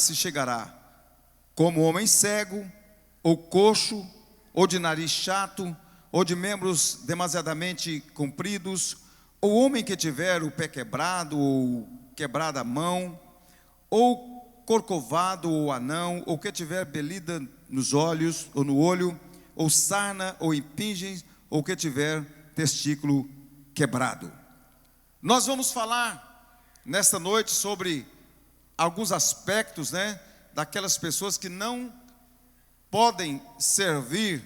se chegará, como homem cego, ou coxo, ou de nariz chato, ou de membros demasiadamente compridos, ou homem que tiver o pé quebrado, ou quebrada a mão, ou corcovado, ou anão, ou que tiver belida nos olhos, ou no olho, ou sarna, ou impingem, ou que tiver testículo quebrado. Nós vamos falar nesta noite sobre alguns aspectos, daquelas pessoas que não podem servir,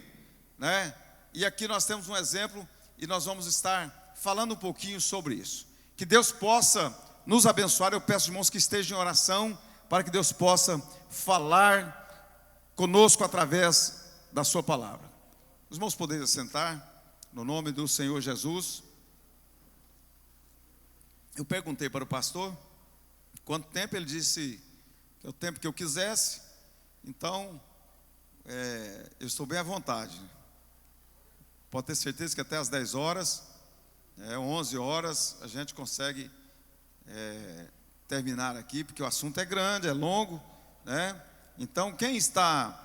E aqui nós temos um exemplo e nós vamos estar falando um pouquinho sobre isso. Que Deus possa nos abençoar. Eu peço, irmãos, que estejam em oração para que Deus possa falar conosco através da sua palavra. Os irmãos poderiam sentar, no nome do Senhor Jesus. Eu perguntei para o pastor quanto tempo. Ele disse que é o tempo que eu quisesse. Então, eu estou bem à vontade. Pode ter certeza que até às 10 horas, 11 horas, a gente consegue terminar aqui, porque o assunto é grande, é longo, Então, quem está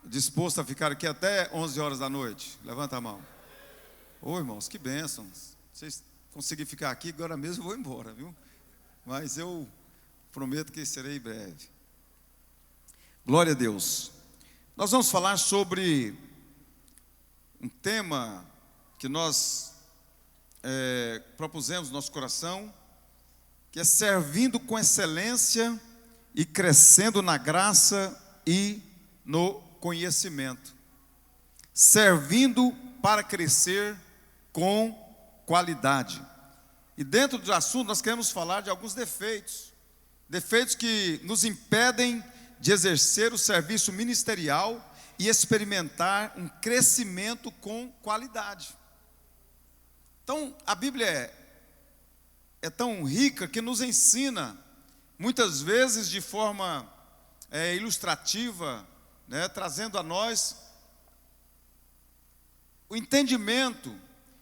disposto a ficar aqui até 11 horas da noite? Levanta a mão. Ô, irmãos, que bênção. Vocês conseguirem ficar aqui, agora mesmo eu vou embora, viu? Mas eu prometo que serei breve. Glória a Deus. Nós vamos falar sobre um tema que nós propusemos no nosso coração, que é servindo com excelência e crescendo na graça e no conhecimento. Servindo para crescer com qualidade. E dentro do assunto nós queremos falar de alguns defeitos que nos impedem de exercer o serviço ministerial e experimentar um crescimento com qualidade. Então, a Bíblia é tão rica que nos ensina, muitas vezes de forma ilustrativa, trazendo a nós o entendimento,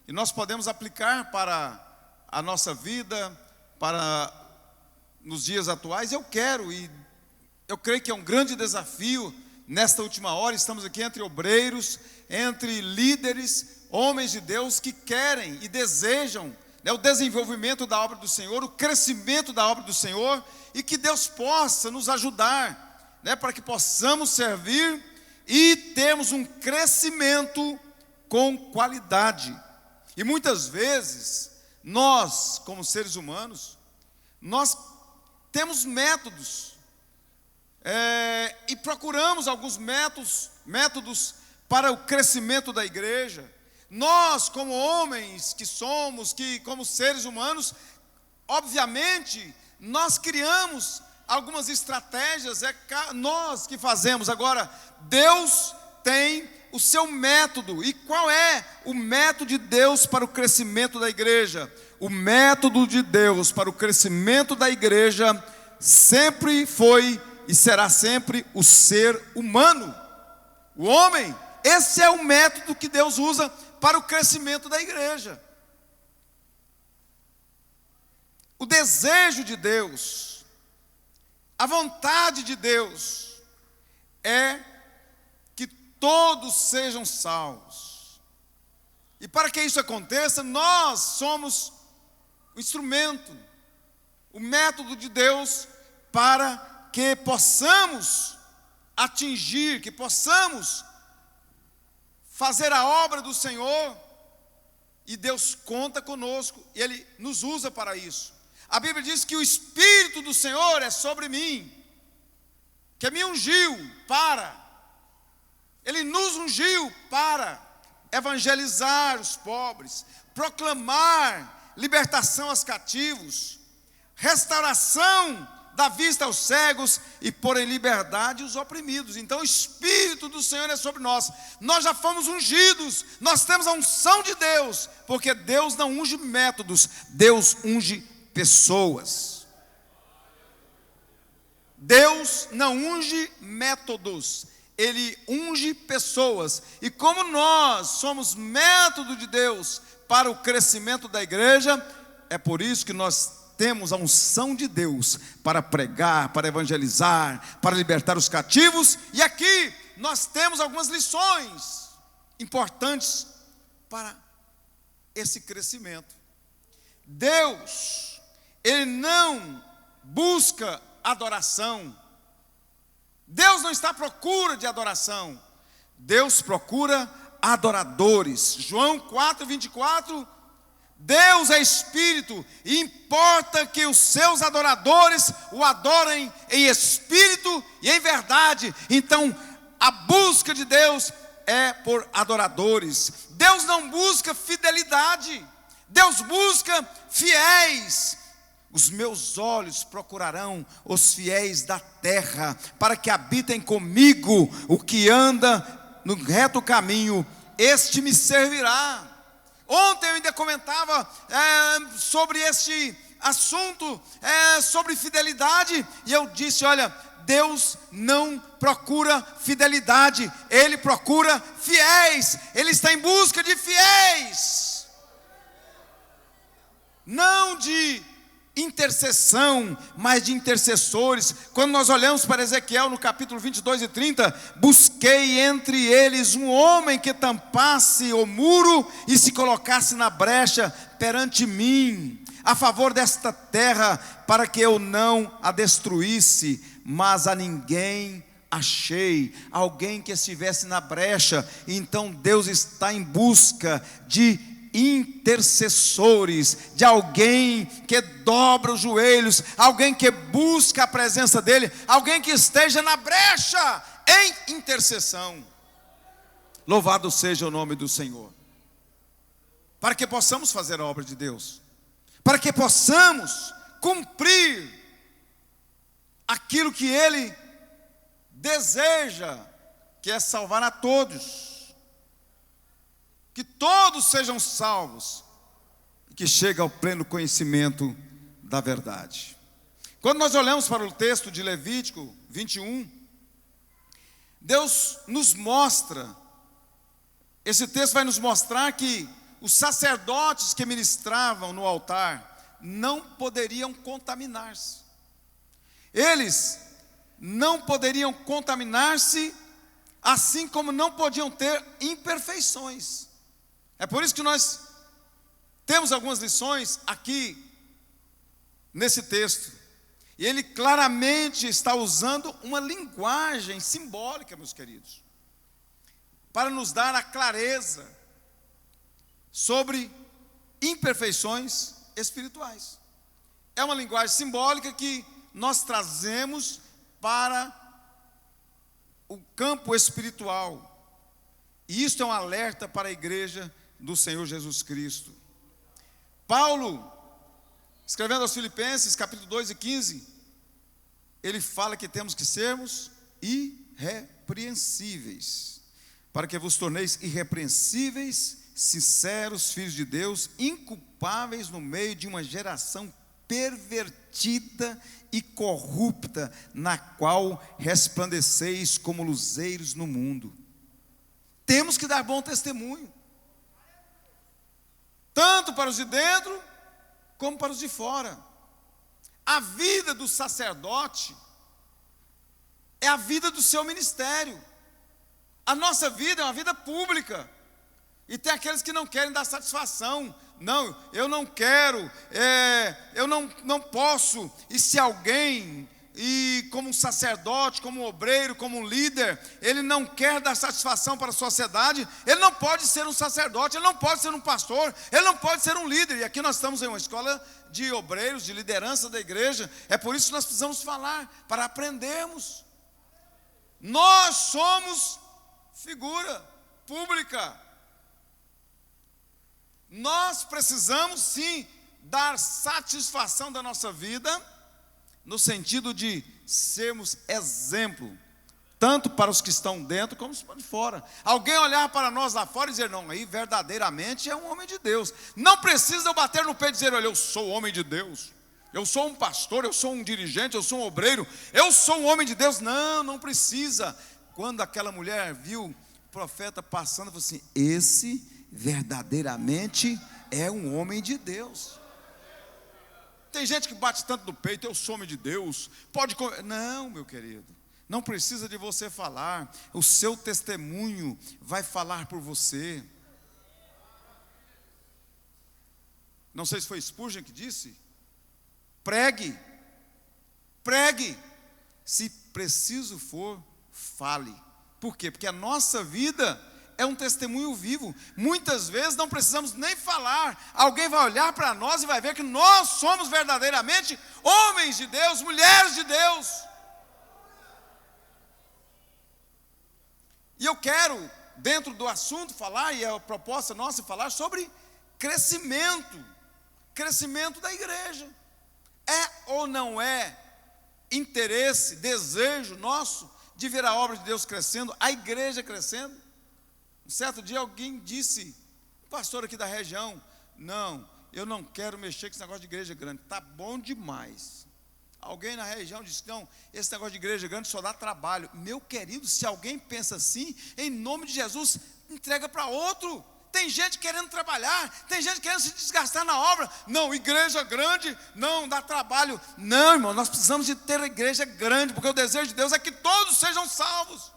e nós podemos aplicar para a nossa vida, para nos dias atuais. Eu creio que é um grande desafio. Nesta última hora, estamos aqui entre obreiros, entre líderes, homens de Deus que querem e desejam o desenvolvimento da obra do Senhor, o crescimento da obra do Senhor, e que Deus possa nos ajudar, para que possamos servir e termos um crescimento com qualidade. E muitas vezes, nós, como seres humanos, nós temos métodos, e procuramos alguns métodos para o crescimento da igreja. Nós, como homens que somos, como seres humanos, obviamente, nós criamos algumas estratégias, nós que fazemos. Agora, Deus tem o seu método. E qual é o método de Deus para o crescimento da igreja? O método de Deus para o crescimento da igreja sempre foi e será sempre o ser humano, o homem. Esse é o método que Deus usa para o crescimento da igreja. O desejo de Deus, a vontade de Deus é que todos sejam salvos. E para que isso aconteça, nós somos o instrumento, o método de Deus para que possamos atingir, que possamos fazer a obra do Senhor. E Deus conta conosco, e Ele nos usa para isso. A Bíblia diz que o Espírito do Senhor é sobre mim, que me ungiu Ele nos ungiu para evangelizar os pobres, proclamar libertação aos cativos, restauração da vista aos cegos e pôr em liberdade os oprimidos. Então o Espírito do Senhor é sobre nós. Nós já fomos ungidos, nós temos a unção de Deus, porque Deus não unge métodos, Deus unge pessoas. Deus não unge métodos, Ele unge pessoas. E como nós somos método de Deus para o crescimento da igreja, é por isso que nós temos a unção de Deus para pregar, para evangelizar, para libertar os cativos. E aqui nós temos algumas lições importantes para esse crescimento. Deus, Ele não busca adoração. Deus não está à procura de adoração. Deus procura adoradores. João 4:24, Deus é Espírito, e importa que os seus adoradores o adorem em espírito e em verdade. Então, a busca de Deus é por adoradores. Deus não busca fidelidade, Deus busca fiéis. Os meus olhos procurarão os fiéis da terra, para que habitem comigo. O que anda no reto caminho, este me servirá. Ontem eu ainda comentava sobre este assunto, sobre fidelidade, e eu disse: olha, Deus não procura fidelidade, Ele procura fiéis. Ele está em busca de fiéis, não de intercessão, mas de intercessores. Quando nós olhamos para Ezequiel no capítulo 22 e 30, busquei entre eles um homem que tampasse o muro e se colocasse na brecha perante mim, a favor desta terra, para que eu não a destruísse, mas a ninguém achei, alguém que estivesse na brecha. Então Deus está em busca de intercessores, de alguém que dobra os joelhos, alguém que busca a presença dEle, alguém que esteja na brecha em intercessão. Louvado seja o nome do Senhor. Para que possamos fazer a obra de Deus, para que possamos cumprir aquilo que Ele deseja, que é salvar a todos, que todos sejam salvos, e que chegue ao pleno conhecimento da verdade. Quando nós olhamos para o texto de Levítico 21, Deus nos mostra, esse texto vai nos mostrar que os sacerdotes que ministravam no altar não poderiam contaminar-se. Eles não poderiam contaminar-se, assim como não podiam ter imperfeições. É por isso que nós temos algumas lições aqui nesse texto. E ele claramente está usando uma linguagem simbólica, meus queridos, para nos dar a clareza sobre imperfeições espirituais. É uma linguagem simbólica que nós trazemos para o campo espiritual. E isto é um alerta para a igreja do Senhor Jesus Cristo. Paulo, escrevendo aos Filipenses, capítulo 2 e 15, ele fala que temos que sermos irrepreensíveis, para que vos torneis irrepreensíveis, sinceros, filhos de Deus, inculpáveis no meio de uma geração pervertida e corrupta, na qual resplandeceis como luzeiros no mundo. Temos que dar bom testemunho, tanto para os de dentro, como para os de fora. A vida do sacerdote é a vida do seu ministério. A nossa vida é uma vida pública. E tem aqueles que não querem dar satisfação. Não, eu não quero, eu não posso. E se alguém, e como um sacerdote, como um obreiro, como um líder, ele não quer dar satisfação para a sociedade, ele não pode ser um sacerdote, ele não pode ser um pastor, ele não pode ser um líder. E aqui nós estamos em uma escola de obreiros, de liderança da igreja. É por isso que nós precisamos falar, para aprendermos. Nós somos figura pública. Nós precisamos sim dar satisfação da nossa vida, no sentido de sermos exemplo, tanto para os que estão dentro como para os de fora. Alguém olhar para nós lá fora e dizer: não, aí verdadeiramente é um homem de Deus. Não precisa eu bater no peito e dizer: olha, eu sou homem de Deus, eu sou um pastor, eu sou um dirigente, eu sou um obreiro, eu sou um homem de Deus. Não, não precisa. Quando aquela mulher viu o profeta passando, falou assim: esse verdadeiramente é um homem de Deus. Tem gente que bate tanto no peito, eu sou homem de Deus, pode... Não, meu querido, não precisa de você falar, o seu testemunho vai falar por você. Não sei se foi Spurgeon que disse, pregue, se preciso for, fale. Por quê? Porque a nossa vida é um testemunho vivo. Muitas vezes não precisamos nem falar, alguém vai olhar para nós e vai ver que nós somos verdadeiramente homens de Deus, mulheres de Deus. E eu quero, dentro do assunto, falar, e a proposta nossa é falar sobre crescimento da igreja. É ou não é interesse, desejo nosso de ver a obra de Deus crescendo, a igreja crescendo? Um certo dia alguém disse, um pastor aqui da região, não, eu não quero mexer com esse negócio de igreja grande, está bom demais. Alguém na região disse, não, esse negócio de igreja grande só dá trabalho. Meu querido, se alguém pensa assim, em nome de Jesus, entrega para outro. Tem gente querendo trabalhar, tem gente querendo se desgastar na obra. Não, igreja grande, não, dá trabalho. Não, irmão, nós precisamos de ter a igreja grande, porque o desejo de Deus é que todos sejam salvos.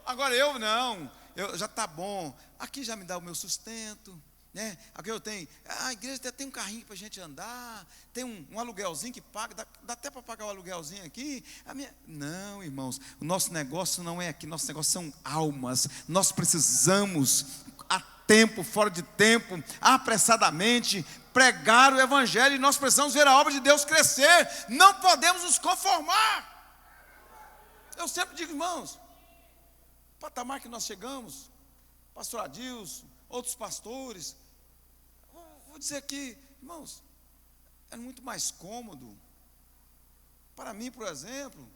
Agora eu já está bom, aqui já me dá o meu sustento, né? Aqui eu tenho, a igreja até tem um carrinho para a gente andar, tem um aluguelzinho que paga, dá até para pagar o aluguelzinho aqui. Não, irmãos, o nosso negócio não é aqui, nosso negócio são almas. Nós precisamos, a tempo, fora de tempo, apressadamente, pregar o evangelho, e nós precisamos ver a obra de Deus crescer, não podemos nos conformar. Eu sempre digo, irmãos, o patamar que nós chegamos, pastor Adilson, outros pastores, vou dizer aqui, irmãos, é muito mais cômodo, para mim, por exemplo,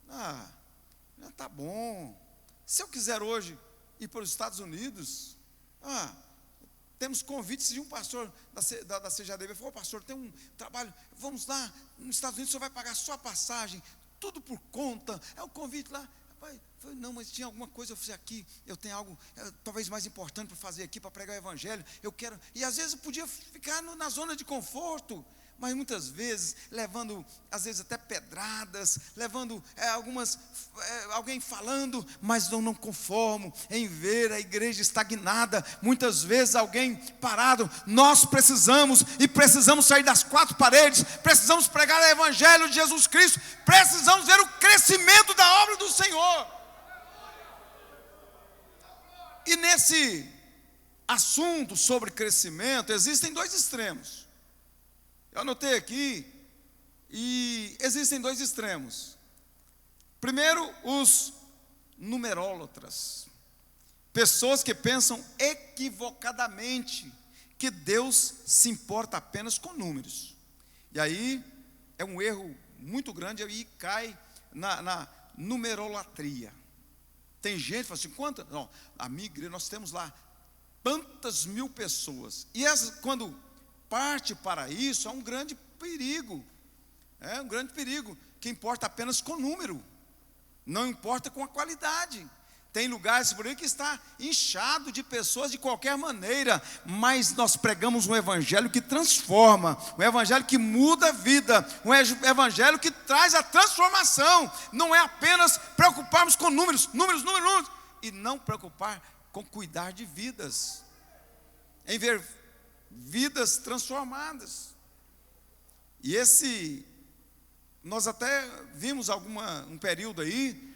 já está bom. Se eu quiser hoje ir para os Estados Unidos, temos convites de um pastor da CJDB, falou, pastor, tem um trabalho, vamos lá, nos Estados Unidos o senhor vai pagar só a passagem, tudo por conta, é o convite lá. Rapaz, falei, não, mas tinha alguma coisa, eu fiz aqui, eu tenho algo talvez mais importante para fazer aqui, para pregar o evangelho, eu quero, e às vezes eu podia ficar na zona de conforto, mas muitas vezes, levando, às vezes até pedradas, levando alguém falando, mas eu não conformo em ver a igreja estagnada, muitas vezes alguém parado. Nós precisamos sair das quatro paredes, precisamos pregar o evangelho de Jesus Cristo, precisamos ver o crescimento da obra do Senhor. E nesse assunto sobre crescimento, existem dois extremos. Eu anotei aqui, e existem dois extremos. Primeiro, os numerólatras, pessoas que pensam equivocadamente que Deus se importa apenas com números. E aí é um erro muito grande, aí cai na numerolatria. Tem gente que fala assim, quantas? Não, a minha igreja, nós temos lá tantas mil pessoas. E quando parte para isso, é um grande perigo. É um grande perigo, que importa apenas com número, não importa com a qualidade. Tem lugares por aí que está inchado de pessoas de qualquer maneira, mas nós pregamos um evangelho que transforma, um evangelho que muda a vida, um evangelho que traz a transformação. Não é apenas preocuparmos com números, e não preocupar com cuidar de vidas, em ver vidas transformadas. E nós até vimos um período aí,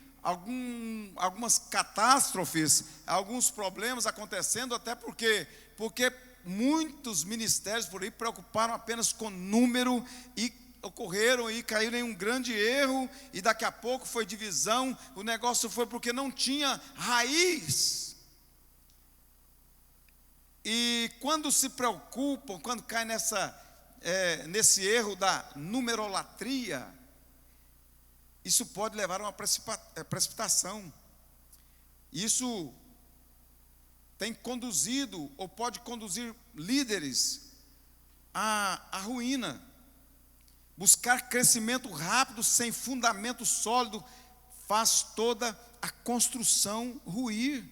algumas catástrofes, alguns problemas acontecendo, até porque muitos ministérios por aí preocuparam apenas com número e ocorreram e caíram em um grande erro, e daqui a pouco foi divisão. O negócio foi porque não tinha raiz. E quando se preocupam, quando cai nesse erro da numerolatria, isso pode levar a uma precipitação. Isso tem conduzido, ou pode conduzir líderes à ruína. Buscar crescimento rápido, sem fundamento sólido, faz toda a construção ruir.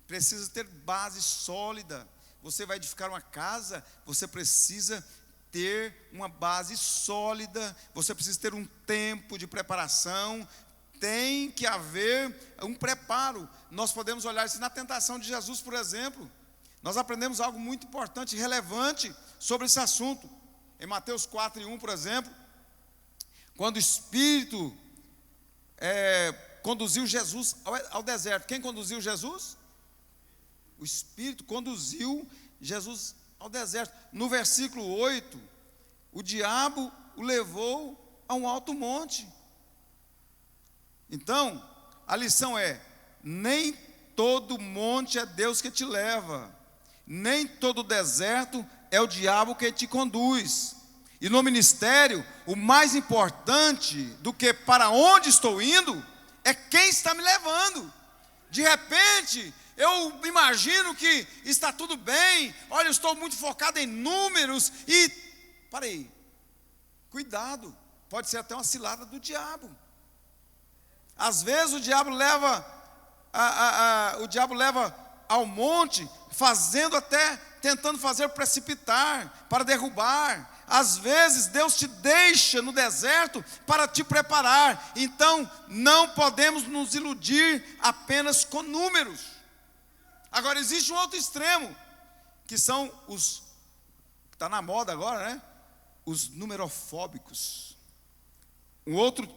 Precisa ter base sólida. Você vai edificar uma casa, você precisa ter uma base sólida, você precisa ter um tempo de preparação, tem que haver um preparo. Nós podemos olhar isso na tentação de Jesus, por exemplo. Nós aprendemos algo muito importante e relevante sobre esse assunto. Em Mateus 4:1, por exemplo, quando o Espírito conduziu Jesus ao deserto. Quem conduziu Jesus? O Espírito conduziu Jesus ao deserto. No versículo 8, o diabo o levou a um alto monte. Então, a lição é: nem todo monte é Deus que te leva, nem todo deserto é o diabo que te conduz. E no ministério, o mais importante do que para onde estou indo, é quem está me levando. De repente, eu imagino que está tudo bem, olha, eu estou muito focado em números e, parei, cuidado, pode ser até uma cilada do diabo. Às vezes o diabo leva ao monte, tentando fazer precipitar, para derrubar. Às vezes Deus te deixa no deserto para te preparar. Então não podemos nos iludir apenas com números. Agora existe um outro extremo, que são os, que está na moda agora, né? Os numerofóbicos. Um outro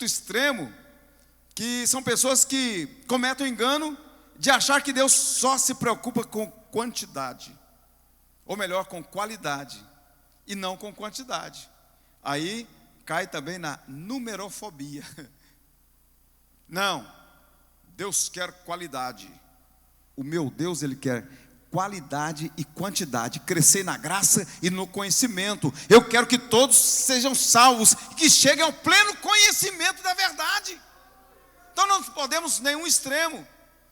extremo, que são pessoas que cometem o engano de achar que Deus só se preocupa com quantidade, ou melhor, com qualidade, e não com quantidade. Aí cai também na numerofobia. Não, Deus quer qualidade. O meu Deus, Ele quer qualidade e quantidade, crescer na graça e no conhecimento. Eu quero que todos sejam salvos, que cheguem ao pleno conhecimento da verdade. Então não podemos nenhum extremo,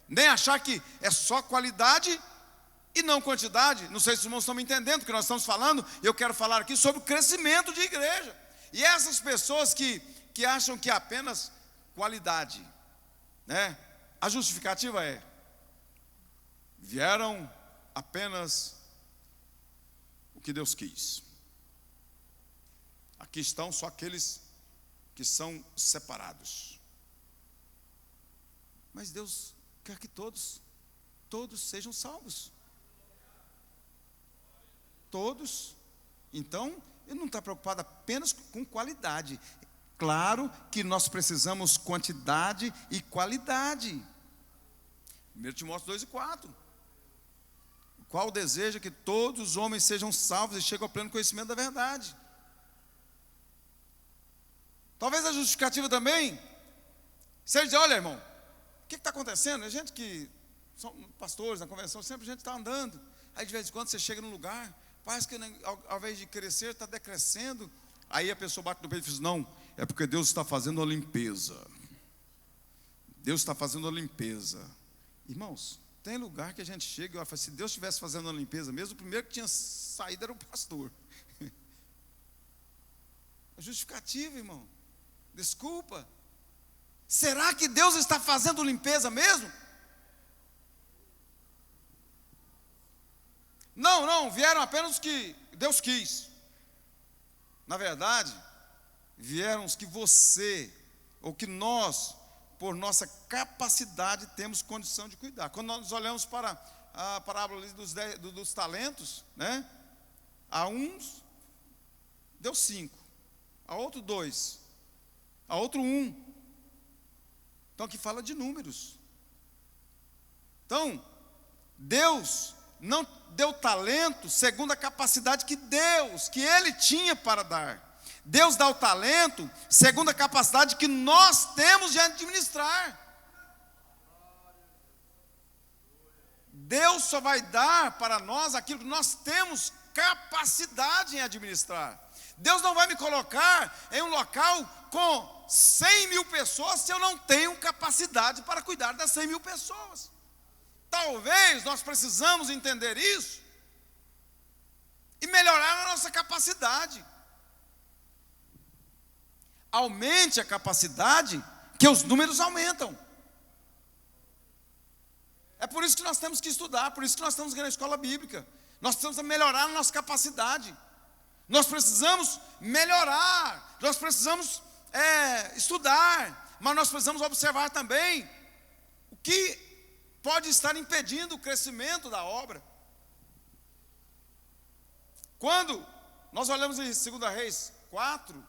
nem achar que é só qualidade e não quantidade. Não sei se os irmãos estão me entendendo o que nós estamos falando. Eu quero falar aqui sobre o crescimento de igreja. E essas pessoas que acham que é apenas qualidade, né? A justificativa é: vieram apenas o que Deus quis. Aqui estão só aqueles que são separados. Mas Deus quer que todos sejam salvos. Todos. Então, Ele não está preocupado apenas com qualidade. Claro que nós precisamos quantidade e qualidade. 1 Timóteo 2:4. O qual deseja que todos os homens sejam salvos e cheguem ao pleno conhecimento da verdade. Talvez a justificativa também seja dizer: olha, irmão, o que está acontecendo? A gente que são pastores na convenção, sempre a gente está andando. Aí de vez em quando você chega num lugar, parece que ao invés de crescer, está decrescendo. Aí a pessoa bate no peito e diz: não, é porque Deus está fazendo a limpeza. Deus está fazendo a limpeza. Irmãos, tem lugar que a gente chega e fala: se Deus estivesse fazendo a limpeza mesmo, o primeiro que tinha saído era o pastor. A justificativa, irmão, desculpa. Será que Deus está fazendo limpeza mesmo? Não, vieram apenas os que Deus quis. Na verdade, vieram os que você, ou que nós, por nossa capacidade, temos condição de cuidar. Quando nós olhamos para a parábola dos talentos, né? A uns deu 5, a outro 2, a outro 1. Então aqui fala de números. Então, Deus não deu talento segundo a capacidade que Ele tinha para dar. Deus dá o talento segundo a capacidade que nós temos de administrar. Deus só vai dar para nós aquilo que nós temos capacidade em administrar. Deus não vai me colocar em um local com 100 mil pessoas se eu não tenho capacidade para cuidar das 100 mil pessoas. Talvez nós precisamos entender isso e melhorar a nossa capacidade. Aumente a capacidade, que os números aumentam. É por isso que nós temos que estudar, por isso que nós estamos na escola bíblica. Nós precisamos melhorar a nossa capacidade. Nós precisamos melhorar, nós precisamos estudar, mas nós precisamos observar também o que pode estar impedindo o crescimento da obra. Quando nós olhamos em 2 Reis 4,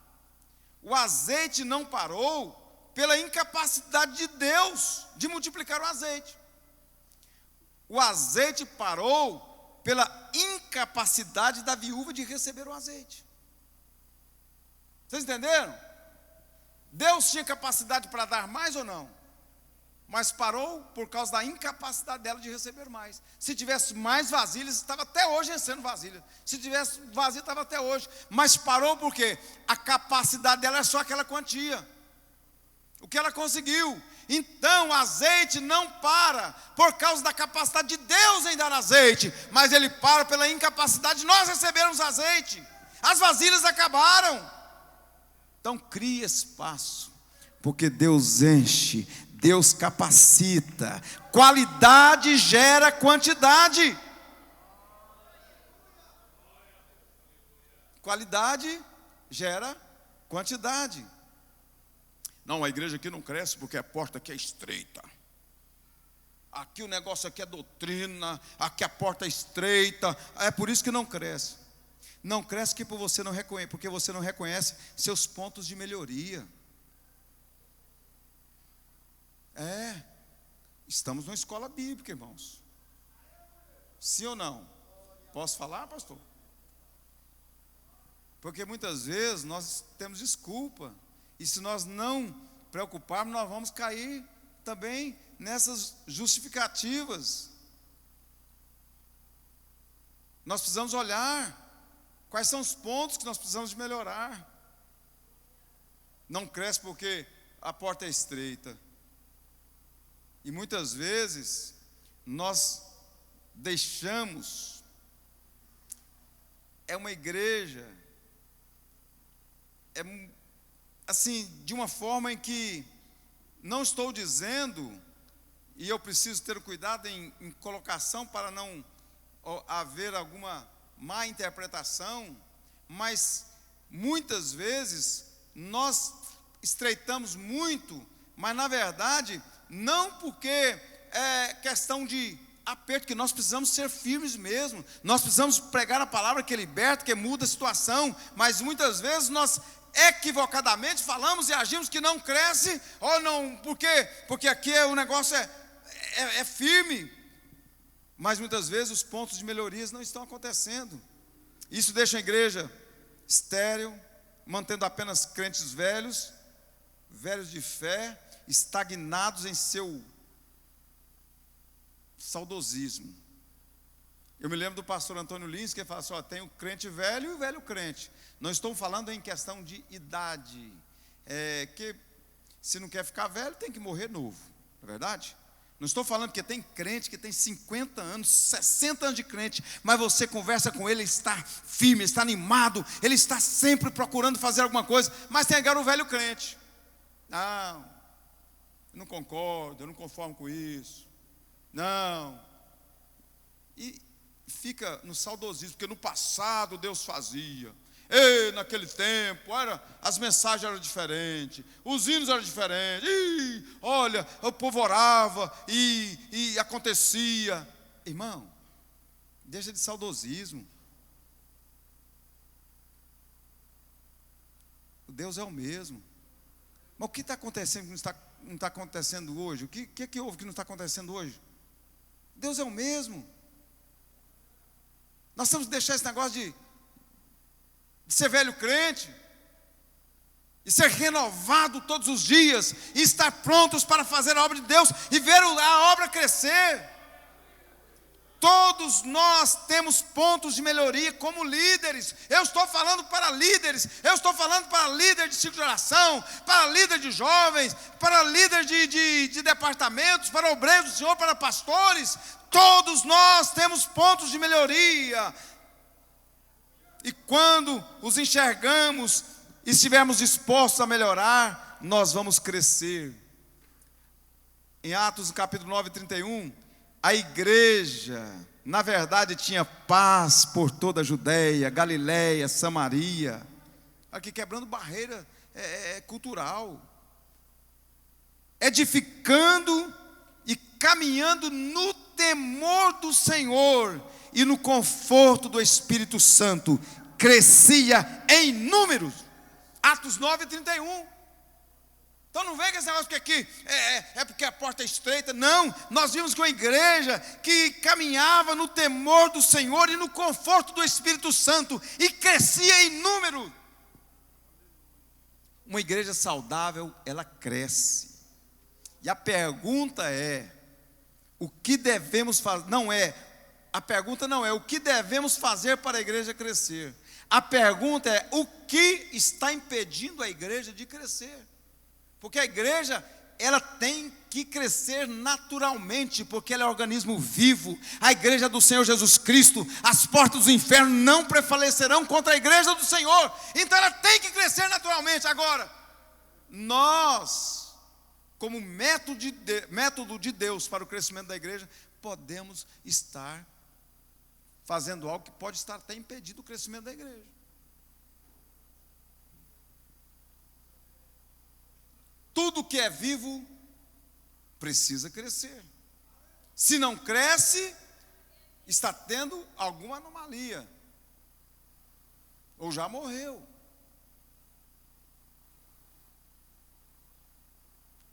o azeite não parou pela incapacidade de Deus de multiplicar o azeite. O azeite parou pela incapacidade da viúva de receber o azeite. Vocês entenderam? Deus tinha capacidade para dar mais ou não? Mas parou por causa da incapacidade dela de receber mais. Se tivesse mais vasilhas, estava até hoje enchendo vasilha. Se tivesse vazio, estava até hoje. Mas parou porque a capacidade dela é só aquela quantia. O que ela conseguiu. Então, o azeite não para por causa da capacidade de Deus em dar azeite, mas ele para pela incapacidade de nós recebermos azeite. As vasilhas acabaram. Então, crie espaço, porque Deus enche, Deus capacita. Qualidade gera quantidade. Qualidade gera quantidade. Não, a igreja aqui não cresce porque a porta aqui é estreita. Aqui o negócio aqui é doutrina, aqui a porta é estreita. É por isso que não cresce. Não cresce porque você não reconhece seus pontos de melhoria. Estamos numa escola bíblica, irmãos. Sim ou não? Posso falar, pastor? Porque muitas vezes nós temos desculpa. E se nós não preocuparmos, nós vamos cair também nessas justificativas. Nós precisamos olhar quais são os pontos que nós precisamos de melhorar. Não cresce porque a porta é estreita. E muitas vezes nós deixamos, uma igreja, assim, de uma forma em que, não estou dizendo, e eu preciso ter cuidado em colocação para não haver alguma má interpretação, mas muitas vezes nós estreitamos muito, mas na verdade, não porque é questão de aperto, que nós precisamos ser firmes mesmo, nós precisamos pregar a palavra que liberta, que muda a situação, mas muitas vezes nós equivocadamente falamos e agimos que não cresce, ou não, por quê? Porque aqui o negócio é firme, mas muitas vezes os pontos de melhorias não estão acontecendo. Isso deixa a igreja estéril, mantendo apenas crentes velhos de fé, estagnados em seu saudosismo. Eu me lembro do pastor Antônio Lins, que fala assim, tem o crente velho e o velho crente. Não estou falando em questão de idade, que se não quer ficar velho, tem que morrer novo, não é verdade? Não estou falando que tem crente que tem 50 anos, 60 anos de crente, mas você conversa com ele, ele está firme, está animado, ele está sempre procurando fazer alguma coisa, mas tem agora o velho crente. Não, eu não concordo, eu não conformo com isso. Não. E fica no saudosismo, porque no passado Deus fazia. Naquele tempo, as mensagens eram diferentes, os hinos eram diferentes. Olha, o povo orava e acontecia. Irmão, deixa de saudosismo. O Deus é o mesmo. Mas o que está acontecendo que não está acontecendo hoje? O que houve que não está acontecendo hoje? Deus é o mesmo. Nós temos que deixar esse negócio de ser velho crente, e ser renovado todos os dias, e estar prontos para fazer a obra de Deus, e ver a obra crescer. Todos nós temos pontos de melhoria como líderes. Eu estou falando para líderes, eu estou falando para líder de ciclo de oração, para líder de jovens, para líder de departamentos, para obreiros do Senhor, para pastores. Todos nós temos pontos de melhoria. E quando os enxergamos e estivermos dispostos a melhorar, nós vamos crescer. Em Atos capítulo 9, 31, a igreja na verdade tinha paz por toda a Judéia, Galiléia, Samaria. Aqui quebrando barreira cultural, edificando e caminhando no temor do Senhor e no conforto do Espírito Santo, crescia em números. Atos 9:31. Então não vem com esse negócio que aqui é porque a porta é estreita. Não, nós vimos que uma igreja que caminhava no temor do Senhor e no conforto do Espírito Santo e crescia em número. Uma igreja saudável, ela cresce. E a pergunta é, o que devemos fazer? A pergunta não é o que devemos fazer para a igreja crescer. A pergunta é o que está impedindo a igreja de crescer. Porque a igreja, ela tem que crescer naturalmente, porque ela é um organismo vivo. A igreja do Senhor Jesus Cristo, as portas do inferno não prevalecerão contra a igreja do Senhor. Então ela tem que crescer naturalmente. Agora, nós, como método de Deus para o crescimento da igreja, podemos estar fazendo algo que pode estar até impedindo o crescimento da igreja. Tudo que é vivo precisa crescer. Se não cresce, está tendo alguma anomalia, ou já morreu.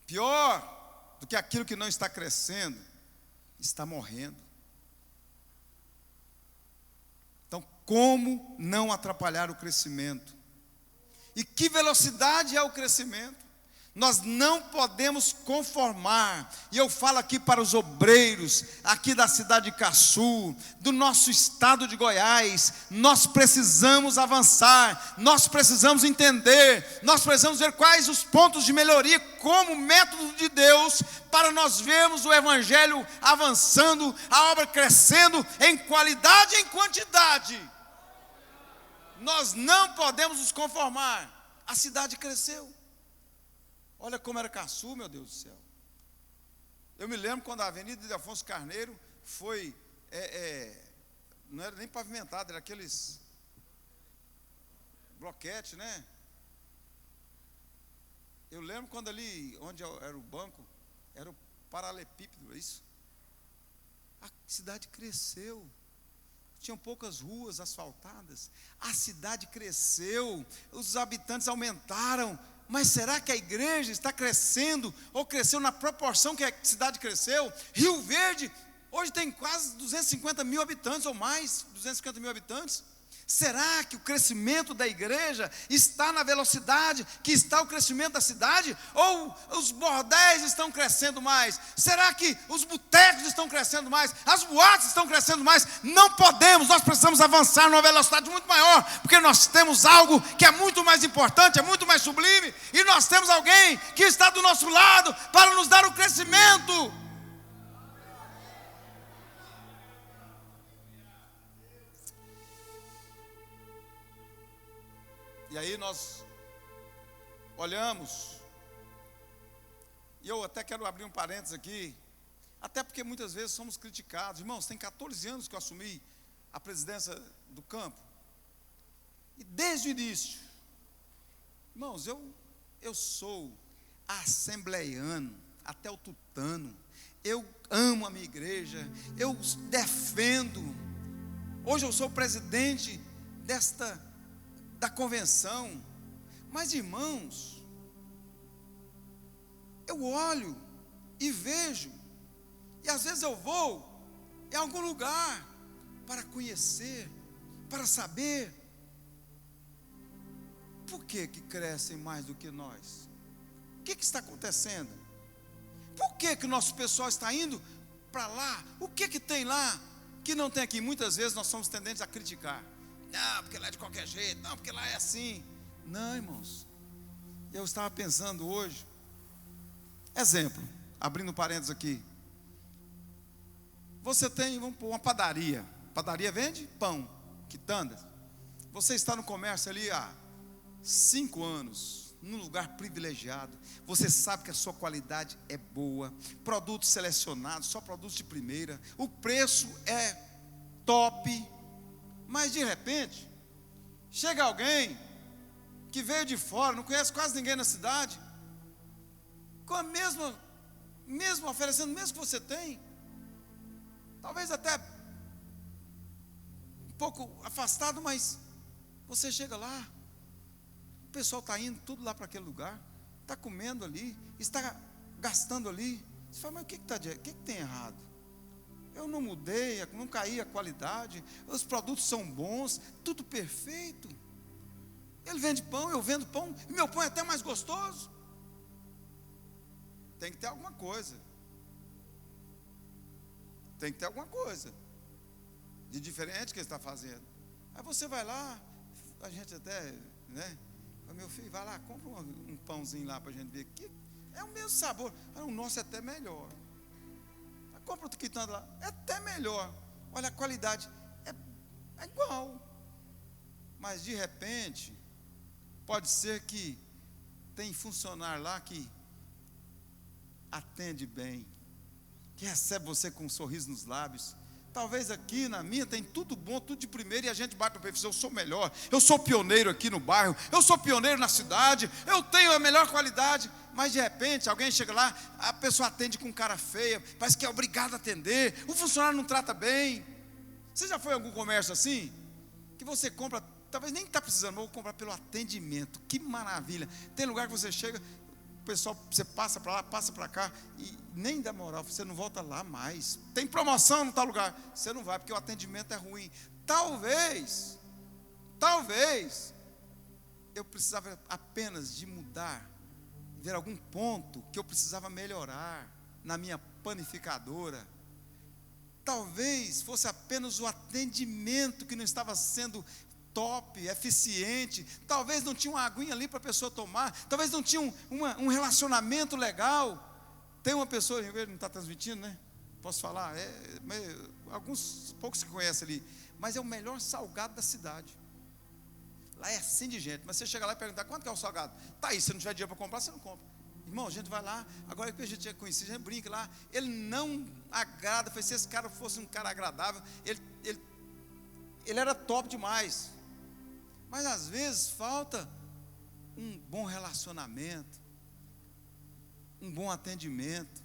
Pior do que aquilo que não está crescendo, está morrendo. Então, como não atrapalhar o crescimento? E que velocidade é o crescimento? Nós não podemos conformar, e eu falo aqui para os obreiros, aqui da cidade de Caçu, do nosso estado de Goiás, nós precisamos avançar, nós precisamos entender, nós precisamos ver quais os pontos de melhoria, como método de Deus, para nós vermos o evangelho avançando, a obra crescendo em qualidade e em quantidade. Nós não podemos nos conformar, a cidade cresceu. Olha como era Caçu, meu Deus do céu. Eu me lembro quando a Avenida de Afonso Carneiro foi, não era nem pavimentada, era aqueles bloquete, né? Eu lembro quando ali, onde era o banco, era o paralelepípedo, isso. A cidade cresceu. Tinham poucas ruas asfaltadas. A cidade cresceu, os habitantes aumentaram. Mas será que a igreja está crescendo, ou cresceu na proporção que a cidade cresceu? Rio Verde, hoje tem quase 250 mil habitantes, ou mais, 250 mil habitantes. Será que o crescimento da igreja está na velocidade que está o crescimento da cidade? Ou os bordéis estão crescendo mais? Será que os botecos estão crescendo mais? As boates estão crescendo mais? Não podemos, nós precisamos avançar numa velocidade muito maior, porque nós temos algo que é muito mais importante, é muito mais sublime, e nós temos alguém que está do nosso lado para nos dar o crescimento. E aí nós olhamos, e eu até quero abrir um parênteses aqui, até porque muitas vezes somos criticados. Irmãos, tem 14 anos que eu assumi a presidência do campo, e desde o início, irmãos, eu sou assembleiano, até o tutano, eu amo a minha igreja, eu defendo. Hoje eu sou presidente da convenção, mas irmãos, eu olho e vejo, e às vezes eu vou em algum lugar para conhecer, para saber, por que crescem mais do que nós? O que está acontecendo? Por que o nosso pessoal está indo para lá? O que tem lá que não tem aqui? Muitas vezes nós somos tendentes a criticar. Não, porque lá é de qualquer jeito, não, porque lá é assim. Não, irmãos, eu estava pensando hoje, exemplo, abrindo parênteses aqui, você tem, vamos pôr, uma padaria vende pão, quitandas, você está no comércio ali há 5 anos, num lugar privilegiado, você sabe que a sua qualidade é boa, produtos selecionados, só produtos de primeira, o preço é top, mas de repente, chega alguém que veio de fora, não conhece quase ninguém na cidade, com a mesmo oferecendo o mesmo que você tem, talvez até um pouco afastado, mas você chega lá, o pessoal está indo tudo lá para aquele lugar, está comendo ali, está gastando ali. Você fala, mas o que tem errado? Eu não mudei, não caí a qualidade, os produtos são bons, tudo perfeito. Ele vende pão, eu vendo pão, e meu pão é até mais gostoso. Tem que ter alguma coisa. Tem que ter alguma coisa de diferente que ele está fazendo. Aí você vai lá, a gente até, né? Meu filho, vai lá, compra um pãozinho lá para a gente ver que é o mesmo sabor. O nosso é até melhor. Compra outro quitando lá, é até melhor. Olha, a qualidade é igual. Mas de repente, pode ser que tem funcionário lá que atende bem, que recebe você com um sorriso nos lábios. Talvez aqui na minha tem tudo bom, tudo de primeira, e a gente bate no peito e diz, eu sou melhor, eu sou pioneiro aqui no bairro, eu sou pioneiro na cidade, eu tenho a melhor qualidade. Mas de repente alguém chega lá, a pessoa atende com cara feia, parece que é obrigado a atender, o funcionário não trata bem. Você já foi em algum comércio assim? Que você compra, talvez nem está precisando, mas vou comprar pelo atendimento. Que maravilha. Tem lugar que você chega, o pessoal, você passa para lá, passa para cá, e nem dá moral, você não volta lá mais. Tem promoção no tal lugar, você não vai, porque o atendimento é ruim. Talvez, eu precisava apenas de mudar, ver algum ponto que eu precisava melhorar na minha panificadora. Talvez fosse apenas o atendimento que não estava sendo top, eficiente. Talvez não tinha uma aguinha ali para a pessoa tomar. Talvez não tinha um relacionamento legal. Tem uma pessoa, não está transmitindo, né? Posso falar? Alguns poucos que conhecem ali. Mas é o melhor salgado da cidade. Lá é assim de gente. Mas você chega lá e pergunta, quanto que é o salgado? Tá aí, se não tiver dinheiro para comprar, você não compra. Irmão, a gente vai lá, agora que a gente tinha conhecido, a gente brinca lá, ele não agrada. Foi se esse cara fosse um cara agradável, ele era top demais. Mas às vezes falta um bom relacionamento, um bom atendimento.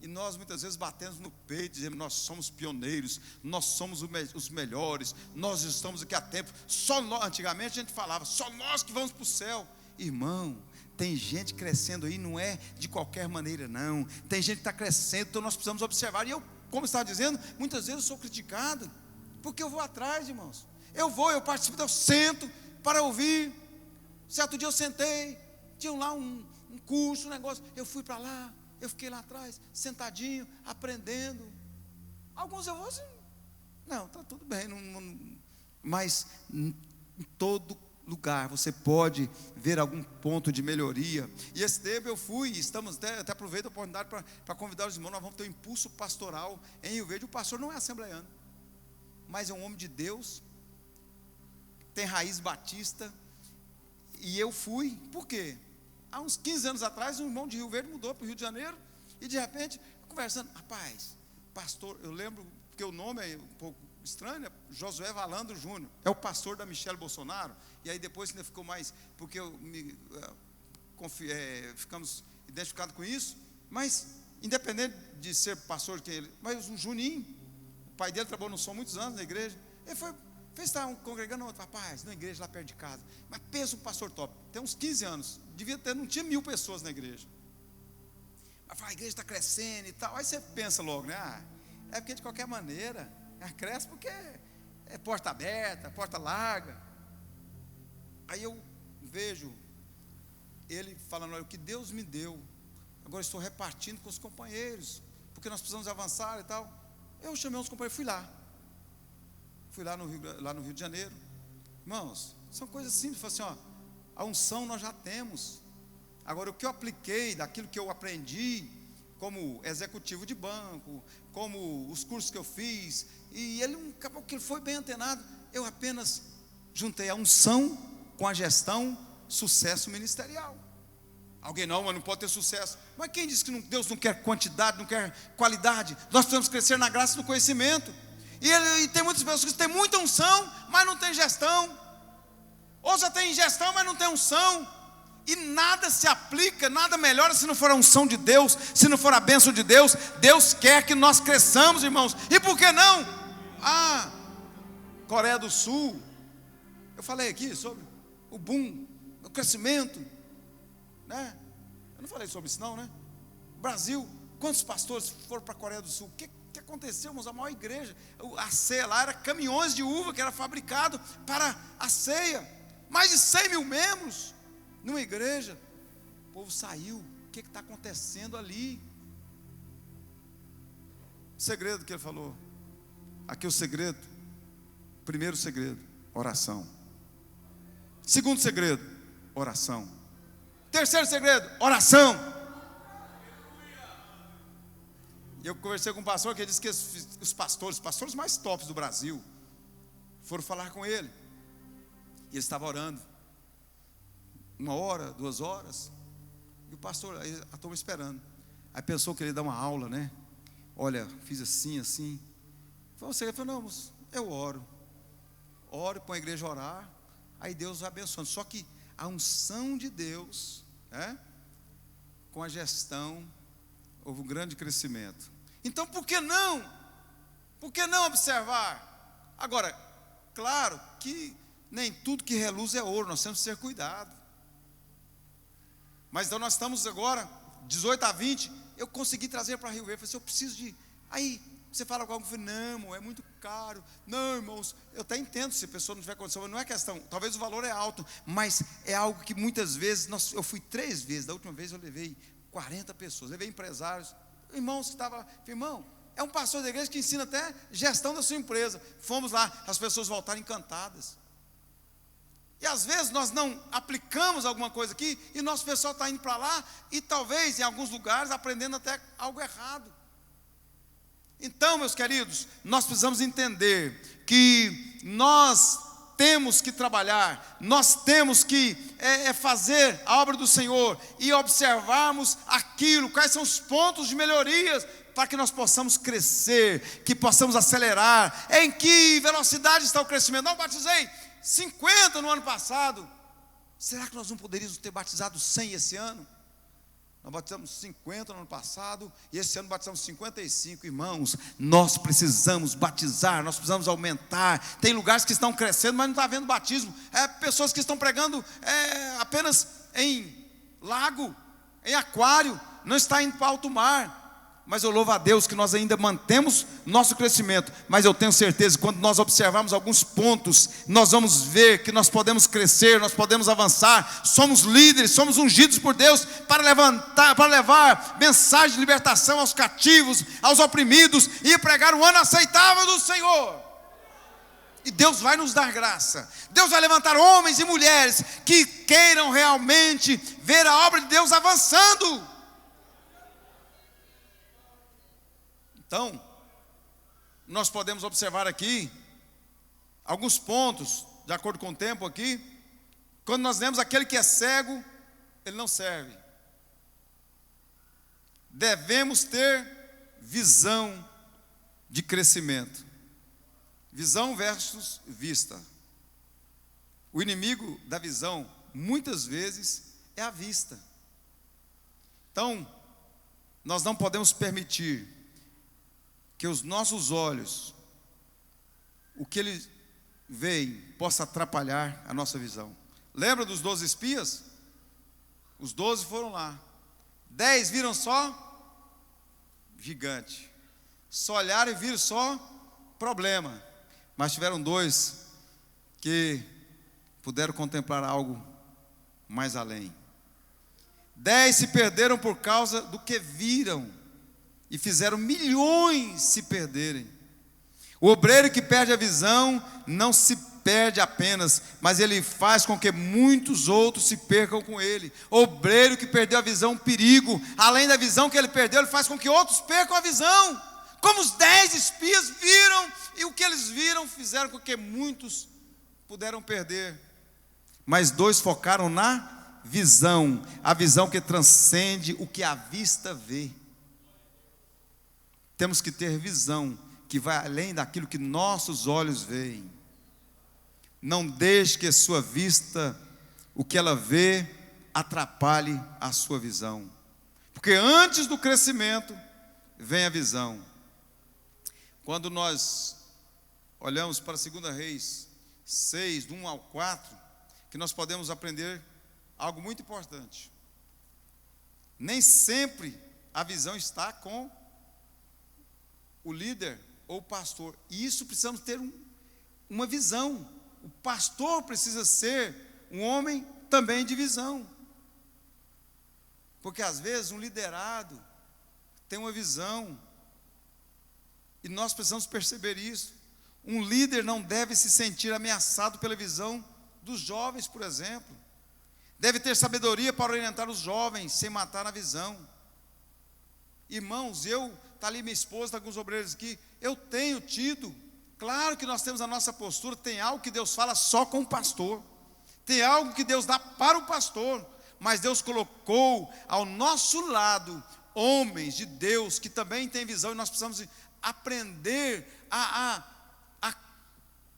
E nós muitas vezes batemos no peito, dizemos, nós somos pioneiros, nós somos os melhores, nós estamos aqui há tempo. Só nós, antigamente a gente falava, só nós que vamos para o céu. Irmão, tem gente crescendo aí, não é de qualquer maneira não. Tem gente que está crescendo, então nós precisamos observar. E eu, como estava dizendo, muitas vezes eu sou criticado, porque eu vou atrás, irmãos. Eu participo, eu sento para ouvir. Certo dia eu sentei, tinha lá um curso, um negócio, eu fui para lá, eu fiquei lá atrás, sentadinho, aprendendo. Alguns eu vou assim, não, está tudo bem, mas em todo lugar você pode ver algum ponto de melhoria. E esse tempo eu fui, estamos até aproveito a oportunidade para convidar os irmãos. Nós vamos ter um impulso pastoral em Rio Verde. O pastor não é assembleiano, mas é um homem de Deus, tem raiz batista. E eu fui, por quê? Há uns 15 anos atrás, um irmão de Rio Verde mudou para o Rio de Janeiro, e de repente, conversando, rapaz, pastor, eu lembro, porque o nome é um pouco estranho, né? Josué Valandro Júnior, é o pastor da Michelle Bolsonaro. E aí depois ainda ficou mais, porque ficamos identificados com isso. Mas independente de ser pastor que ele, mas o Juninho, o pai dele trabalhou no som muitos anos na igreja. Ele fez estar congregando outro, rapaz, na igreja lá perto de casa. Mas pensa um pastor top, tem uns 15 anos, não tinha 1000 pessoas na igreja. Mas a igreja está crescendo e tal. Aí você pensa logo, né? É porque de qualquer maneira, cresce porque é porta aberta, porta larga. Aí eu vejo ele falando, olha, o que Deus me deu, agora estou repartindo com os companheiros, porque nós precisamos avançar e tal. Eu chamei uns companheiros, fui lá no Rio de Janeiro. Irmãos, são coisas simples. Falei assim, a unção nós já temos. Agora, o que eu apliquei, daquilo que eu aprendi, como executivo de banco, como os cursos que eu fiz, e ele acabou que ele foi bem antenado. Eu apenas juntei a unção com a gestão, sucesso ministerial. Alguém mas não pode ter sucesso. Mas quem disse que Deus não quer quantidade, não quer qualidade? Nós precisamos crescer na graça e no conhecimento. E tem muitas pessoas que têm muita unção, mas não tem gestão. Ou já tem gestão, mas não tem unção. E nada se aplica, nada melhora se não for a unção de Deus, se não for a bênção de Deus. Deus quer que nós cresçamos, irmãos. E por que não? Coreia do Sul. Eu falei aqui sobre o boom, o crescimento, né? Eu não falei sobre isso não, né? Brasil, quantos pastores foram para a Coreia do Sul? O que aconteceu, irmãos? A maior igreja, a ceia lá era caminhões de uva que era fabricado para a ceia. Mais de 100 mil membros numa igreja. O povo saiu. O que está acontecendo ali? O segredo que ele falou. Aqui o segredo. Primeiro segredo, oração. Segundo segredo, oração. Terceiro segredo, oração. E eu conversei com um pastor que disse que os pastores mais tops do Brasil foram falar com ele. E ele estava orando 1 hora, 2 horas. E o pastor, aí a turma esperando. Aí pensou que ele ia dar uma aula, né? Olha, fiz assim, assim. Ele falou, não, mas eu oro. Oro, põe a igreja a orar. Aí Deus vai abençoando. Só que a unção de Deus, com a gestão, houve um grande crescimento. Então por que não? Por que não observar? Agora, claro que nem tudo que reluz é ouro, nós temos que ser cuidado. Mas então nós estamos agora, 18 a 20, eu consegui trazer para Rio Verde. Eu falei assim, eu preciso de... Aí você fala com alguém, eu falei, não, irmão, é muito caro. Não, irmãos, eu até entendo se a pessoa não tiver condição, mas não é questão. Talvez o valor é alto, mas é algo que muitas vezes, eu fui 3 vezes, da última vez eu levei 40 pessoas, levei empresários, irmãos que estavam lá. Falei, irmão, é um pastor da igreja que ensina até gestão da sua empresa. Fomos lá, as pessoas voltaram encantadas. E às vezes nós não aplicamos alguma coisa aqui, e nosso pessoal está indo para lá, e talvez em alguns lugares aprendendo até algo errado. Então, meus queridos, nós precisamos entender que nós temos que trabalhar, nós temos que fazer a obra do Senhor, e observarmos aquilo, quais são os pontos de melhorias, para que nós possamos crescer, que possamos acelerar. Em que velocidade está o crescimento? Não, batizei 50 no ano passado. Será que nós não poderíamos ter batizado 100 esse ano? Nós batizamos 50 no ano passado, e esse ano batizamos 55. Irmãos, nós precisamos batizar, nós precisamos aumentar. Tem lugares que estão crescendo, mas não está havendo batismo. Pessoas que estão pregando apenas em lago, em aquário, não está indo para alto mar. Mas eu louvo a Deus que nós ainda mantemos nosso crescimento. Mas eu tenho certeza que quando nós observarmos alguns pontos, nós vamos ver que nós podemos crescer, nós podemos avançar. Somos líderes, somos ungidos por Deus para levar mensagem de libertação aos cativos, aos oprimidos, e pregar o ano aceitável do Senhor. E Deus vai nos dar graça. Deus vai levantar homens e mulheres que queiram realmente ver a obra de Deus avançando. Então, nós podemos observar aqui alguns pontos, de acordo com o tempo aqui. Quando nós lemos aquele que é cego, ele não serve. Devemos ter visão de crescimento. Visão versus vista. O inimigo da visão, muitas vezes, é a vista. Então, nós não podemos permitir que os nossos olhos, o que eles veem, possa atrapalhar a nossa visão. Lembra dos 12 espias? Os 12 foram lá. 10 viram só gigante. Só olharam e viram só problema. Mas tiveram 2 que puderam contemplar algo mais além. 10 se perderam por causa do que viram, e fizeram milhões se perderem. O obreiro que perde a visão não se perde apenas, mas ele faz com que muitos outros se percam com ele. O obreiro que perdeu a visão, perigo. Além da visão que ele perdeu, ele faz com que outros percam a visão. Como os 10 espias viram, e o que eles viram fizeram com que muitos puderam perder. Mas 2 focaram na visão, a visão que transcende o que a vista vê. Temos que ter visão que vai além daquilo que nossos olhos veem. Não deixe que a sua vista, o que ela vê, atrapalhe a sua visão. Porque antes do crescimento, vem a visão. Quando nós olhamos para 2 Reis 6, do 1 ao 4, que nós podemos aprender algo muito importante. Nem sempre a visão está com o líder ou o pastor. E isso precisamos ter uma visão. O pastor precisa ser um homem também de visão. Porque às vezes um liderado tem uma visão. E nós precisamos perceber isso. Um líder não deve se sentir ameaçado pela visão dos jovens, por exemplo. Deve ter sabedoria para orientar os jovens, sem matar na visão. Irmãos, está ali minha esposa, está com os obreiros aqui, eu tenho tido, claro que nós temos a nossa postura, tem algo que Deus fala só com o pastor, tem algo que Deus dá para o pastor, mas Deus colocou ao nosso lado homens de Deus que também têm visão, e nós precisamos aprender a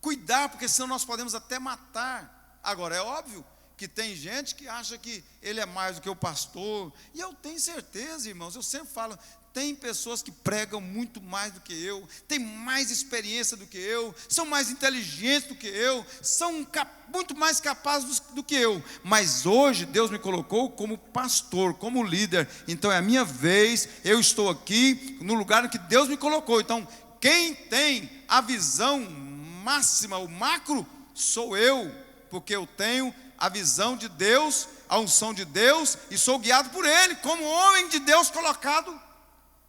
cuidar, porque senão nós podemos até matar. Agora, é óbvio que tem gente que acha que ele é mais do que o pastor, e eu tenho certeza, irmãos, eu sempre falo, tem pessoas que pregam muito mais do que eu, têm mais experiência do que eu, são mais inteligentes do que eu, são muito mais capazes do que eu, mas hoje Deus me colocou como pastor, como líder, então é a minha vez, eu estou aqui no lugar em que Deus me colocou. Então quem tem a visão máxima, o macro, sou eu, porque eu tenho a visão de Deus, a unção de Deus, e sou guiado por Ele, como homem de Deus colocado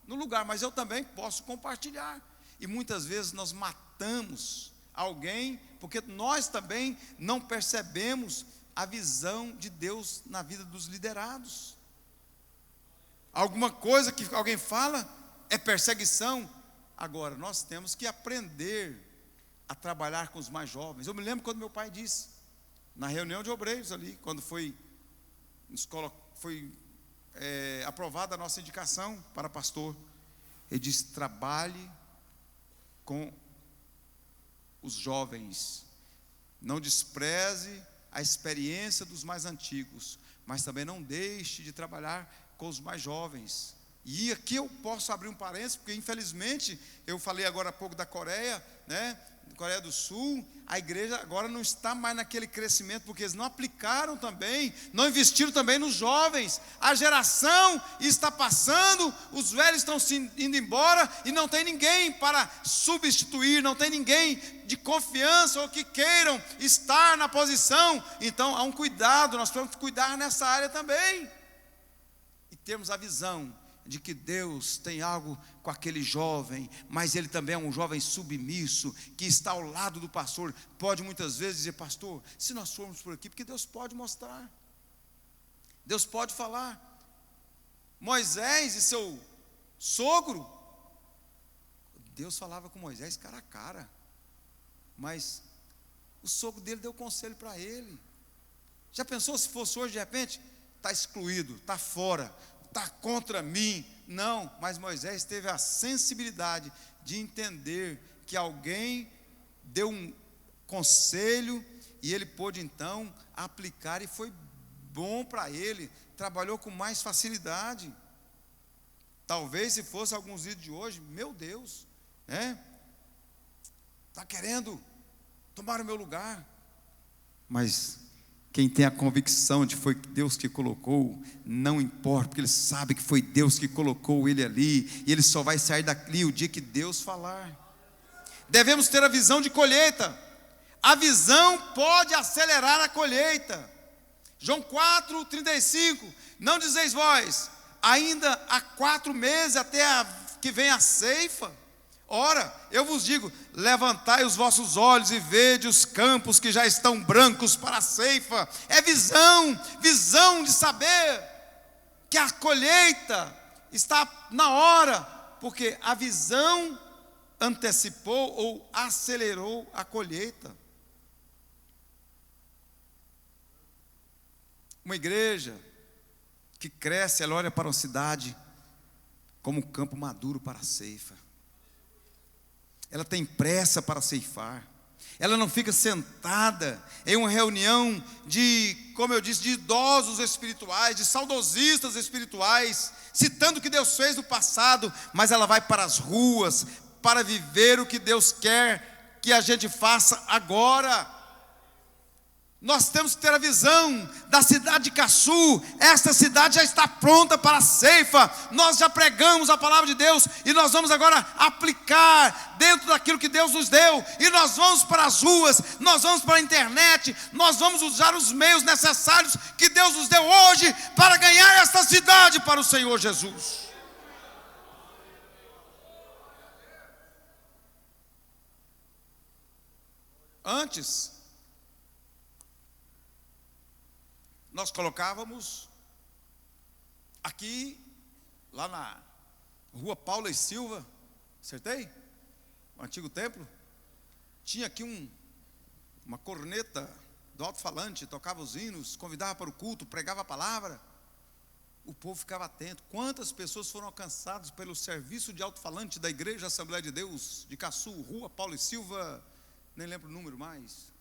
no lugar, mas eu também posso compartilhar, e muitas vezes nós matamos alguém, porque nós também não percebemos a visão de Deus na vida dos liderados. Alguma coisa que alguém fala, é perseguição. Agora, nós temos que aprender a trabalhar com os mais jovens. Eu me lembro quando meu pai disse, na reunião de obreiros ali, quando foi aprovada a nossa indicação para pastor, ele disse: trabalhe com os jovens, não despreze a experiência dos mais antigos, mas também não deixe de trabalhar com os mais jovens. E aqui eu posso abrir um parênteses, porque infelizmente, eu falei agora há pouco da Coreia, né? Coreia do Sul, a igreja agora não está mais naquele crescimento, porque eles não aplicaram também, não investiram também nos jovens. A geração está passando, os velhos estão indo embora, e não tem ninguém para substituir, não tem ninguém de confiança, ou que queiram estar na posição. Então há um cuidado, nós precisamos cuidar nessa área também, e termos a visão de que Deus tem algo com aquele jovem, mas ele também é um jovem submisso, que está ao lado do pastor, pode muitas vezes dizer: pastor, se nós formos por aqui, porque Deus pode mostrar, Deus pode falar. Moisés e seu sogro, Deus falava com Moisés cara a cara, mas o sogro dele deu conselho para ele. Já pensou se fosse hoje, de repente, está excluído, está fora, está contra mim? Não, mas Moisés teve a sensibilidade de entender que alguém deu um conselho, e ele pôde então aplicar, e foi bom para ele, trabalhou com mais facilidade. Talvez se fosse alguns dias de hoje, meu Deus, está querendo tomar o meu lugar, mas quem tem a convicção de que foi Deus que colocou, não importa, porque ele sabe que foi Deus que colocou ele ali, e ele só vai sair dali o dia que Deus falar. Devemos ter a visão de colheita. A visão pode acelerar a colheita. João 4:35, não dizeis vós, ainda há 4 meses até que venha a ceifa? Ora, eu vos digo, levantai os vossos olhos e vede os campos que já estão brancos para a ceifa. É visão de saber que a colheita está na hora, porque a visão antecipou ou acelerou a colheita. Uma igreja que cresce, ela olha para uma cidade como um campo maduro para a ceifa. ela tem pressa para ceifar. Ela não fica sentada em uma reunião de, como eu disse, de idosos espirituais, de saudosistas espirituais, citando o que Deus fez no passado, mas ela vai para as ruas para viver o que Deus quer que a gente faça agora. Nós temos que ter a visão da cidade de Caçu. Esta cidade já está pronta para a ceifa. Nós já pregamos a palavra de Deus e nós vamos agora aplicar dentro daquilo que Deus nos deu. E nós vamos para as ruas, nós vamos para a internet, nós vamos usar os meios necessários que Deus nos deu hoje para ganhar esta cidade para o Senhor Jesus. Antes, nós colocávamos aqui, lá na rua Paula e Silva, acertei? O antigo templo. Tinha aqui uma corneta do alto-falante, tocava os hinos, convidava para o culto, pregava a palavra. O povo ficava atento. Quantas pessoas foram alcançadas pelo serviço de alto-falante da Igreja Assembleia de Deus de Caçu, rua Paula e Silva, nem lembro o número mais.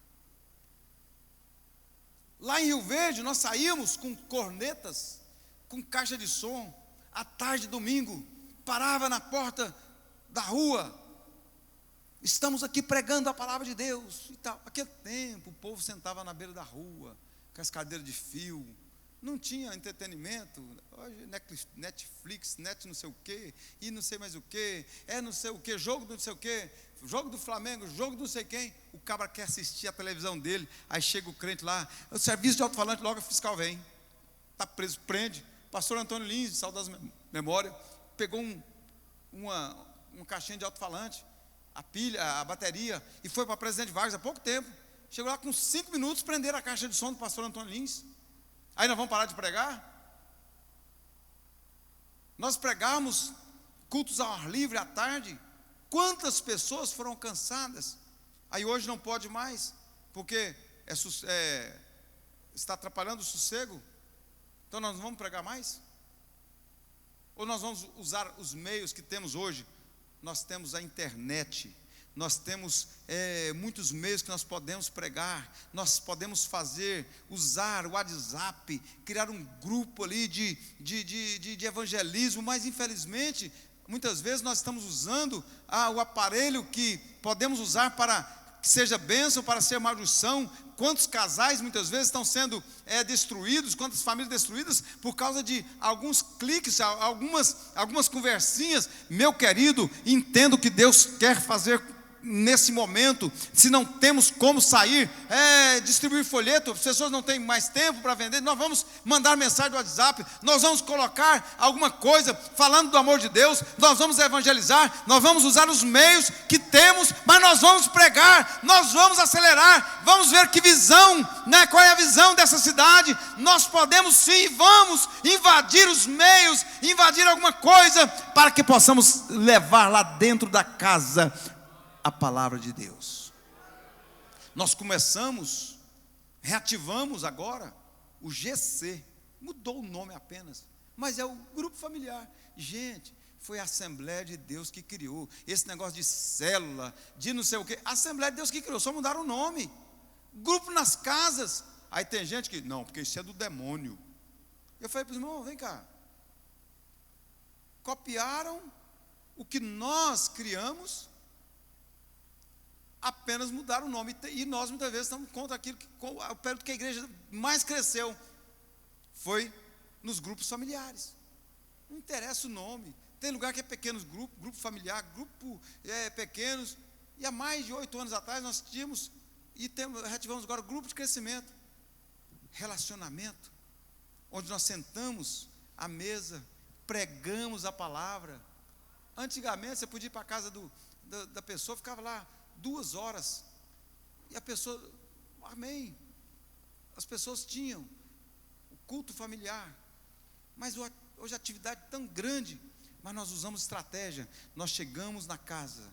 Lá em Rio Verde, nós saímos com cornetas, com caixa de som, à tarde, domingo, parava na porta da rua, estamos aqui pregando a palavra de Deus e tal. Aquele tempo, o povo sentava na beira da rua, com as cadeiras de fio, não tinha entretenimento. Hoje, Netflix, não sei o quê, e não sei mais o quê, não sei o quê, jogo do não sei o quê, jogo do Flamengo, jogo do não sei quem. O cabra quer assistir a televisão dele, aí chega o crente lá, o serviço de alto-falante, logo a fiscal vem, está preso, prende. Pastor Antônio Lins, de saudosa memória, pegou uma caixinha de alto-falante, a pilha, a bateria, e foi para Presidente Vargas há pouco tempo. Chegou lá com 5 minutos, prenderam a caixa de som do pastor Antônio Lins. Aí nós vamos parar de pregar? Nós pregamos cultos ao ar livre à tarde. Quantas pessoas foram alcançadas? Aí hoje não pode mais, porque está atrapalhando o sossego. Então nós não vamos pregar mais? Ou nós vamos usar os meios que temos hoje? Nós temos a internet, nós temos muitos meios que nós podemos pregar. Nós podemos usar o WhatsApp, criar um grupo ali de evangelismo, mas infelizmente, muitas vezes nós estamos usando o aparelho que podemos usar para que seja bênção, para ser maldição. Quantos casais muitas vezes estão sendo destruídos, quantas famílias destruídas por causa de alguns cliques, algumas conversinhas. Meu querido, entendo que Deus quer fazer nesse momento. Se não temos como sair, distribuir folheto, as pessoas não têm mais tempo para vender, nós vamos mandar mensagem do WhatsApp, nós vamos colocar alguma coisa falando do amor de Deus, nós vamos evangelizar, nós vamos usar os meios que temos, mas nós vamos pregar, nós vamos acelerar, vamos ver que visão, qual é a visão dessa cidade. Nós podemos sim, vamos invadir os meios, invadir alguma coisa, para que possamos levar lá dentro da casa a palavra de Deus. Nós reativamos agora o GC, mudou o nome apenas, mas é o grupo familiar. Gente, foi a Assembleia de Deus que criou esse negócio de célula, de não sei o que. A Assembleia de Deus que criou, só mudaram o nome. Grupo nas casas. Aí tem gente que, não, porque isso é do demônio. Eu falei para os irmãos, vem cá, copiaram o que nós criamos, apenas mudaram o nome. E nós muitas vezes estamos contra aquilo o período que a igreja mais cresceu foi nos grupos familiares. Não interessa o nome. Tem lugar que é pequenos grupos, grupo familiar, grupo pequenos. E há mais de 8 anos atrás nós tínhamos, reativamos agora, grupo de crescimento, relacionamento, onde nós sentamos à mesa, pregamos a palavra. Antigamente você podia ir para a casa da pessoa, ficava lá 2 horas, e a pessoa, amém, as pessoas tinham o culto familiar, mas hoje a atividade é tão grande, mas nós usamos estratégia. Nós chegamos na casa,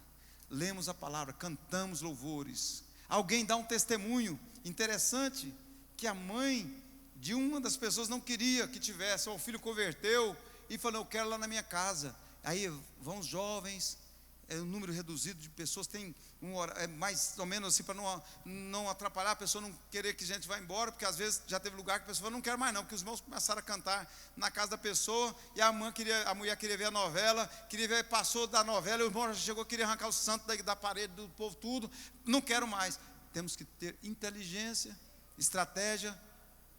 lemos a palavra, cantamos louvores, alguém dá um testemunho interessante, que a mãe de uma das pessoas não queria que tivesse, ou o filho converteu, e falou, eu quero lá na minha casa. Aí vão os jovens, um número reduzido de pessoas, tem mais ou menos assim, para não atrapalhar a pessoa, não querer que a gente vá embora, porque às vezes já teve lugar que a pessoa falou, não quero mais não, porque os irmãos começaram a cantar na casa da pessoa, e a mulher queria ver a novela, passou da novela, e o irmão já chegou, queria arrancar o santo da parede do povo, tudo, não quero mais. Temos que ter inteligência, estratégia.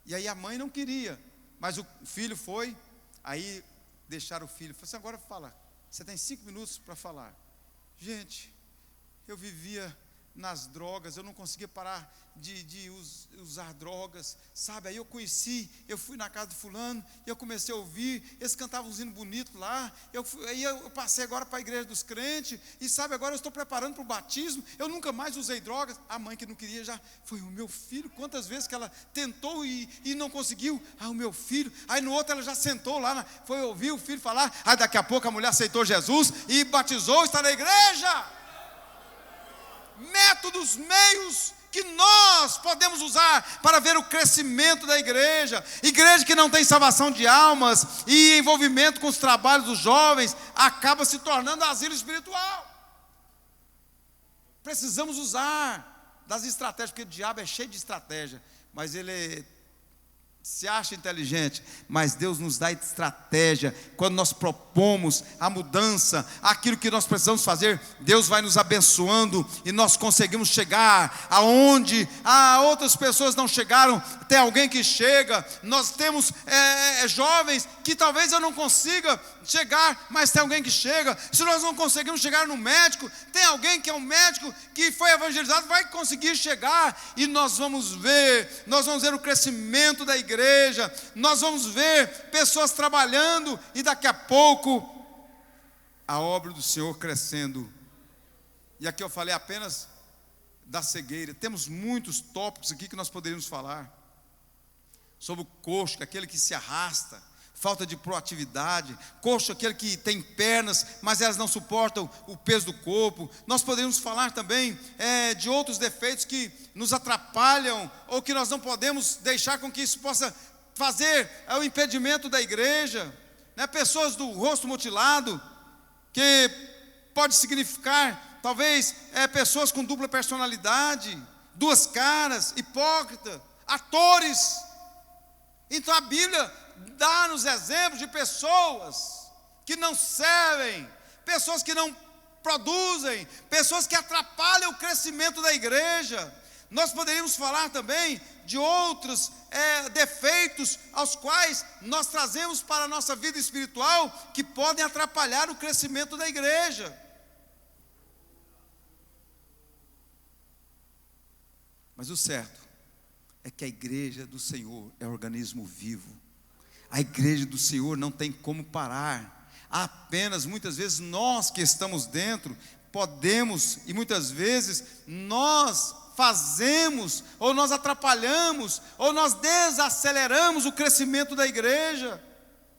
E aí a mãe não queria, mas o filho foi. Aí deixaram o filho, falou assim, agora fala, você tem 5 minutos para falar. Gente, eu vivia nas drogas, eu não conseguia parar de usar drogas, sabe? Aí eu fui na casa de fulano, e eu comecei a ouvir, eles cantavam um hino bonito lá, aí eu passei agora para a igreja dos crentes, e sabe, agora eu estou preparando para o batismo, eu nunca mais usei drogas. A mãe que não queria já, foi o meu filho, quantas vezes que ela tentou e não conseguiu, o meu filho, aí no outro ela já sentou lá, foi ouvir o filho falar, aí daqui a pouco a mulher aceitou Jesus, e batizou, está na igreja. Métodos, meios que nós podemos usar para ver o crescimento da igreja. Igreja que não tem salvação de almas e envolvimento com os trabalhos dos jovens, acaba se tornando asilo espiritual. Precisamos usar das estratégias, porque o diabo é cheio de estratégia, mas ele se acha inteligente, mas Deus nos dá estratégia. Quando nós propomos a mudança, aquilo que nós precisamos fazer, Deus vai nos abençoando, e nós conseguimos chegar aonde outras pessoas não chegaram. Tem alguém que chega, nós temos jovens que talvez eu não consiga chegar, mas tem alguém que chega. Se nós não conseguimos chegar no médico, tem alguém que é um médico que foi evangelizado, vai conseguir chegar, e nós vamos ver o crescimento da igreja, nós vamos ver pessoas trabalhando, e daqui a pouco a obra do Senhor crescendo. E aqui eu falei apenas da cegueira. Temos muitos tópicos aqui que nós poderíamos falar sobre o coxo, aquele que se arrasta, falta de proatividade. Coxo, aquele que tem pernas, mas elas não suportam o peso do corpo. Nós poderíamos falar também de outros defeitos que nos atrapalham, ou que nós não podemos deixar com que isso possa fazer o impedimento da igreja, né? Pessoas do rosto mutilado, que pode significar talvez pessoas com dupla personalidade, duas caras, hipócrita, atores. Então a Bíblia dá-nos exemplos de pessoas que não servem, pessoas que não produzem, pessoas que atrapalham o crescimento da igreja. Nós poderíamos falar também de outros defeitos aos quais nós trazemos para a nossa vida espiritual, que podem atrapalhar o crescimento da igreja. Mas o certo é que a igreja do Senhor é um organismo vivo. A igreja do Senhor não tem como parar. Apenas muitas vezes nós que estamos dentro podemos, e muitas vezes nós fazemos, ou nós atrapalhamos, ou nós desaceleramos o crescimento da igreja.